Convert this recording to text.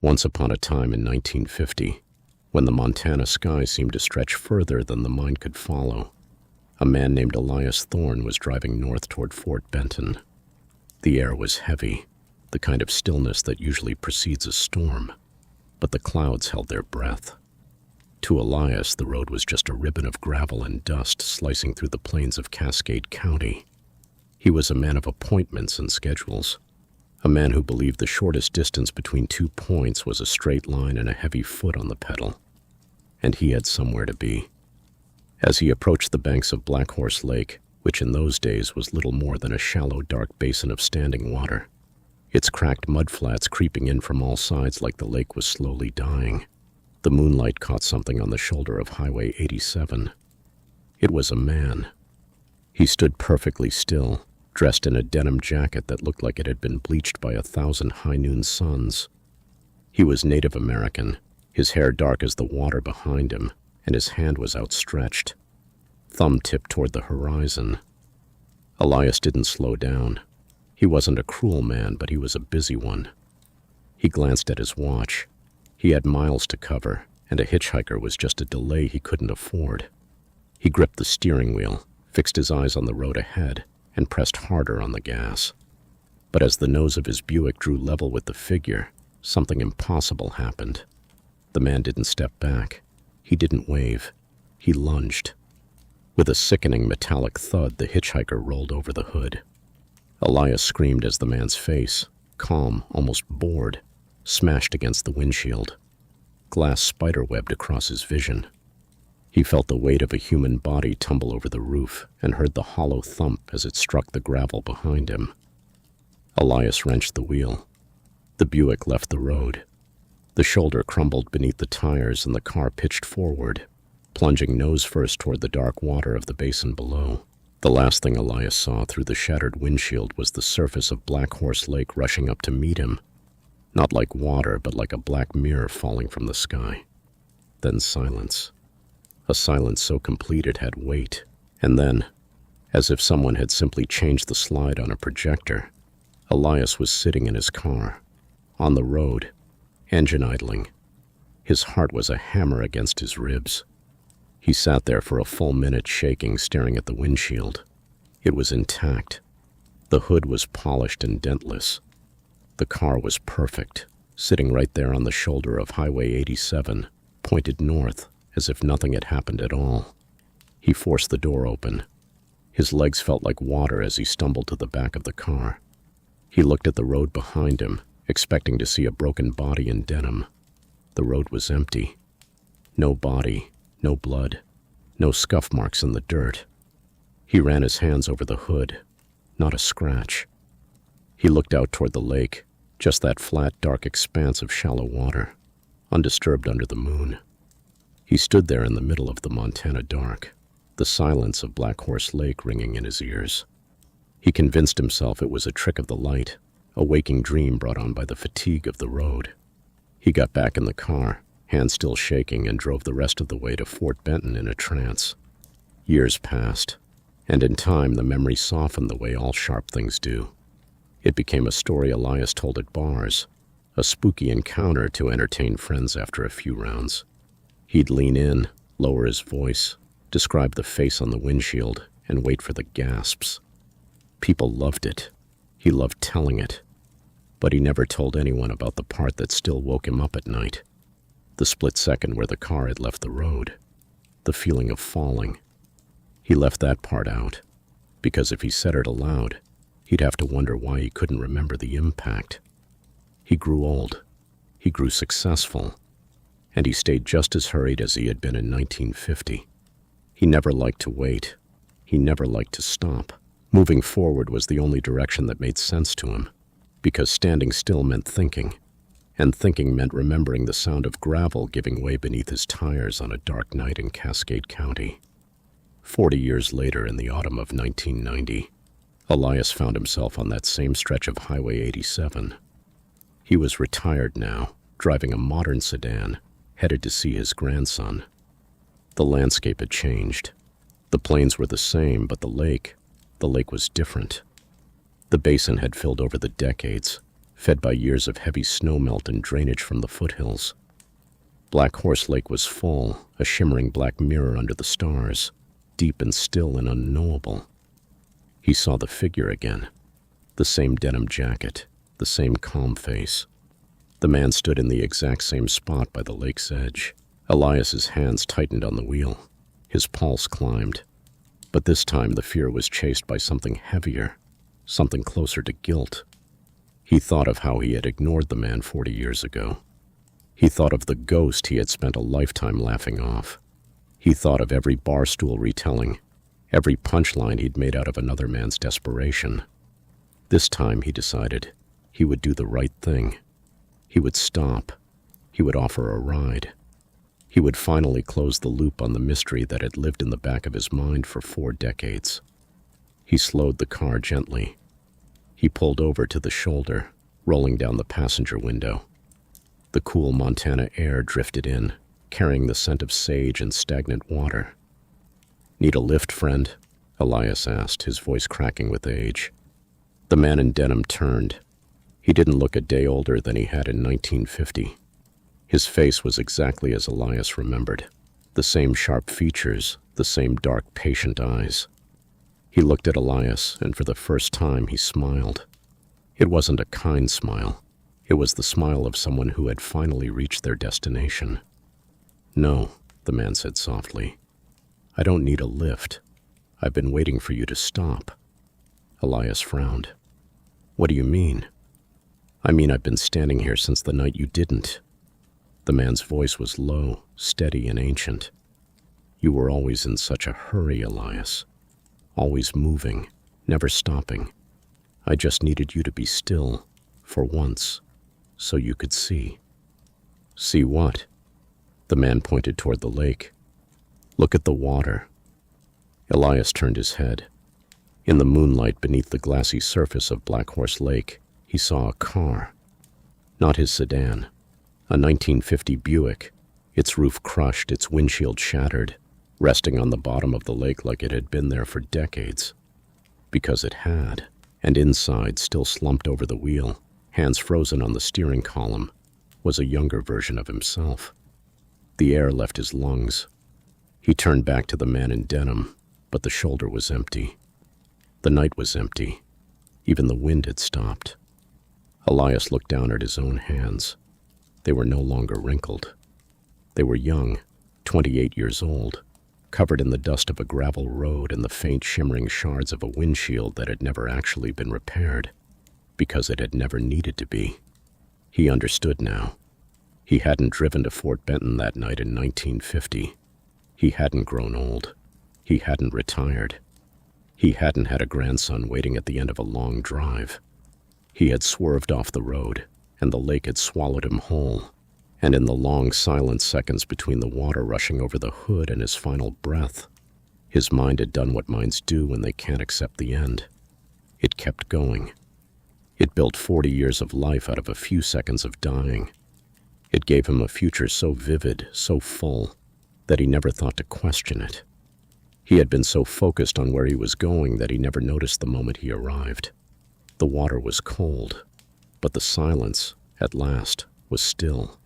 Once upon a time in 1950, when the Montana sky seemed to stretch further than the mind could follow, a man named Elias Thorne was driving north toward Fort Benton. The air was heavy, the kind of stillness that usually precedes a storm, but the clouds held their breath. To Elias, the road was just a ribbon of gravel and dust slicing through the plains of Cascade County. He was a man of appointments and schedules, a man who believed the shortest distance between 2 points was a straight line and a heavy foot on the pedal. And he had somewhere to be. As he approached the banks of Black Horse Lake, which in those days was little more than a shallow, dark basin of standing water, its cracked mudflats creeping in from all sides like the lake was slowly dying, the moonlight caught something on the shoulder of Highway 87. It was a man. He stood perfectly still, dressed in a denim jacket that looked like it had been bleached by 1,000 high-noon suns. He was Native American, his hair dark as the water behind him, and his hand was outstretched, thumb tipped toward the horizon. Elias didn't slow down. He wasn't a cruel man, but he was a busy one. He glanced at his watch. He had miles to cover, and a hitchhiker was just a delay he couldn't afford. He gripped the steering wheel, fixed his eyes on the road ahead, and pressed harder on the gas. But as the nose of his Buick drew level with the figure, something impossible happened. The man didn't step back. He didn't wave. He lunged. With a sickening metallic thud, the hitchhiker rolled over the hood. Elias screamed as the man's face, calm, almost bored, smashed against the windshield. Glass spiderwebbed across his vision. He felt the weight of a human body tumble over the roof and heard the hollow thump as it struck the gravel behind him. Elias wrenched the wheel. The Buick left the road. The shoulder crumbled beneath the tires and the car pitched forward, plunging nose first toward the dark water of the basin below. The last thing Elias saw through the shattered windshield was the surface of Black Horse Lake rushing up to meet him, not like water, but like a black mirror falling from the sky. Then silence. A silence so complete it had weight. And then, as if someone had simply changed the slide on a projector, Elias was sitting in his car, on the road, engine idling. His heart was a hammer against his ribs. He sat there for a full minute shaking, staring at the windshield. It was intact. The hood was polished and dentless. The car was perfect, sitting right there on the shoulder of Highway 87, pointed north, as if nothing had happened at all. He forced the door open. His legs felt like water as he stumbled to the back of the car. He looked at the road behind him, expecting to see a broken body in denim. The road was empty. No body, no blood, no scuff marks in the dirt. He ran his hands over the hood. Not a scratch. He looked out toward the lake, just that flat, dark expanse of shallow water, undisturbed under the moon. He stood there in the middle of the Montana dark, the silence of Black Horse Lake ringing in his ears. He convinced himself it was a trick of the light, a waking dream brought on by the fatigue of the road. He got back in the car, hands still shaking, and drove the rest of the way to Fort Benton in a trance. Years passed, and in time the memory softened the way all sharp things do. It became a story Elias told at bars, a spooky encounter to entertain friends after a few rounds. He'd lean in, lower his voice, describe the face on the windshield, and wait for the gasps. People loved it. He loved telling it. But he never told anyone about the part that still woke him up at night. The split second where the car had left the road. The feeling of falling. He left that part out, because if he said it aloud, he'd have to wonder why he couldn't remember the impact. He grew old. He grew successful. And he stayed just as hurried as he had been in 1950. He never liked to wait. He never liked to stop. Moving forward was the only direction that made sense to him, because standing still meant thinking, and thinking meant remembering the sound of gravel giving way beneath his tires on a dark night in Cascade County. 40 years later, in the autumn of 1990, Elias found himself on that same stretch of Highway 87. He was retired now, driving a modern sedan, headed to see his grandson. The landscape had changed. The plains were the same, but the lake was different. The basin had filled over the decades, fed by years of heavy snowmelt and drainage from the foothills. Black Horse Lake was full, a shimmering black mirror under the stars, deep and still and unknowable. He saw the figure again, the same denim jacket, the same calm face. The man stood in the exact same spot by the lake's edge. Elias's hands tightened on the wheel. His pulse climbed. But this time the fear was chased by something heavier, something closer to guilt. He thought of how he had ignored the man 40 years ago. He thought of the ghost he had spent a lifetime laughing off. He thought of every barstool retelling, every punchline he'd made out of another man's desperation. This time, he decided, he would do the right thing. He would stop. He would offer a ride. He would finally close the loop on the mystery that had lived in the back of his mind for 4 decades. He slowed the car gently. He pulled over to the shoulder, rolling down the passenger window. The cool Montana air drifted in, carrying the scent of sage and stagnant water. "Need a lift, friend?" Elias asked, his voice cracking with age. The man in denim turned. He didn't look a day older than he had in 1950. His face was exactly as Elias remembered. The same sharp features, the same dark, patient eyes. He looked at Elias, and for the first time he smiled. It wasn't a kind smile. It was the smile of someone who had finally reached their destination. "No," the man said softly. "I don't need a lift. I've been waiting for you to stop." Elias frowned. "What do you mean?" "I mean I've been standing here since the night you didn't." The man's voice was low, steady, and ancient. "You were always in such a hurry, Elias. Always moving, never stopping. I just needed you to be still, for once, so you could see." "See what?" The man pointed toward the lake. "Look at the water." Elias turned his head. In the moonlight beneath the glassy surface of Black Horse Lake, he saw a car. Not his sedan. A 1950 Buick, its roof crushed, its windshield shattered, resting on the bottom of the lake like it had been there for decades. Because it had, and inside, still slumped over the wheel, hands frozen on the steering column, was a younger version of himself. The air left his lungs. He turned back to the man in denim, but the shoulder was empty. The night was empty. Even the wind had stopped. Elias looked down at his own hands. They were no longer wrinkled. They were young, 28 years old, covered in the dust of a gravel road and the faint shimmering shards of a windshield that had never actually been repaired, because it had never needed to be. He understood now. He hadn't driven to Fort Benton that night in 1950. He hadn't grown old. He hadn't retired. He hadn't had a grandson waiting at the end of a long drive. He had swerved off the road, and the lake had swallowed him whole. And in the long, silent seconds between the water rushing over the hood and his final breath, his mind had done what minds do when they can't accept the end. It kept going. It built 40 years of life out of a few seconds of dying. It gave him a future so vivid, so full, that he never thought to question it. He had been so focused on where he was going that he never noticed the moment he arrived. The water was cold, but the silence, at last, was still.